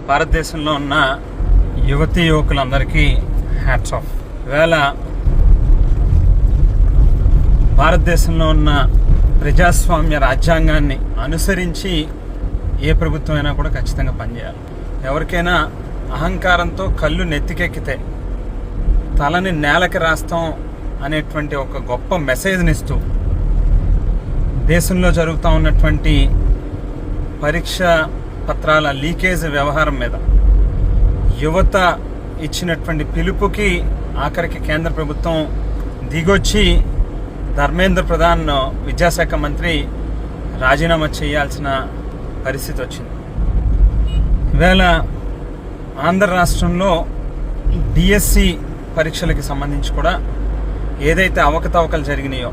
భారతదేశంలో ఉన్న యువతీ యువకులందరికీ హ్యాట్స్ ఆఫ్. ఈవేళ భారతదేశంలో ఉన్న ప్రజాస్వామ్య రాజ్యాంగాన్ని అనుసరించి ఏ ప్రభుత్వం అయినా కూడా ఖచ్చితంగా పనిచేయాలి. ఎవరికైనా అహంకారంతో కళ్ళు నెత్తికెక్కితే తలని నేలకి రాస్తాం అనేటువంటి ఒక గొప్ప మెసేజ్ని ఇస్తూ దేశంలో జరుగుతూ ఉన్నటువంటి పరీక్ష పత్రాల లీకేజ్ వ్యవహారం మీద యువత ఇచ్చినటువంటి పిలుపుకి ఆఖరికి కేంద్ర ప్రభుత్వం దిగొచ్చి ధర్మేంద్ర ప్రధాన్ విద్యాశాఖ మంత్రి రాజీనామా చేయాల్సిన పరిస్థితి వచ్చింది. ఈవేళ ఆంధ్ర రాష్ట్రంలో డిఎస్సి పరీక్షలకి సంబంధించి కూడా ఏదైతే అవకతవకలు జరిగినాయో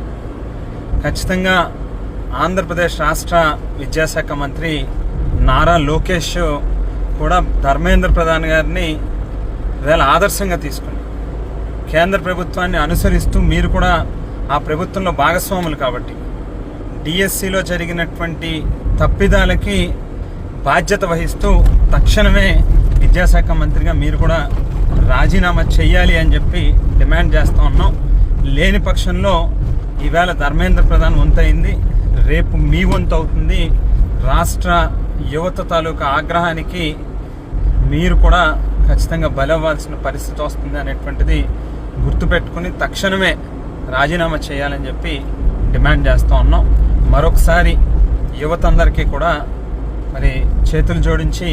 ఖచ్చితంగా ఆంధ్రప్రదేశ్ రాష్ట్ర విద్యాశాఖ మంత్రి నారా లోకేష్ కూడా ధర్మేంద్ర ప్రధాన్ గారిని ఈవేళ ఆదర్శంగా తీసుకుని కేంద్ర ప్రభుత్వాన్ని అనుసరిస్తూ మీరు కూడా ఆ ప్రభుత్వంలో భాగస్వాములు కాబట్టి డిఎస్సిలో జరిగినటువంటి తప్పిదాలకి బాధ్యత వహిస్తూ తక్షణమే విద్యాశాఖ మంత్రిగా మీరు కూడా రాజీనామా చేయాలి అని చెప్పి డిమాండ్ చేస్తూ ఉన్నాం. లేని పక్షంలో ఈవేళ ధర్మేంద్ర ప్రధాన్ వంతయింది, రేపు మీ వంతు అవుతుంది. రాష్ట్ర యువత తాలూకా ఆగ్రహానికి మీరు కూడా ఖచ్చితంగా బలవ్వాల్సిన పరిస్థితి వస్తుంది అనేటువంటిది గుర్తుపెట్టుకుని తక్షణమే రాజీనామా చేయాలని చెప్పి డిమాండ్ చేస్తూ ఉన్నాం. మరొకసారి యువత అందరికీ కూడా మరి చేతులు జోడించి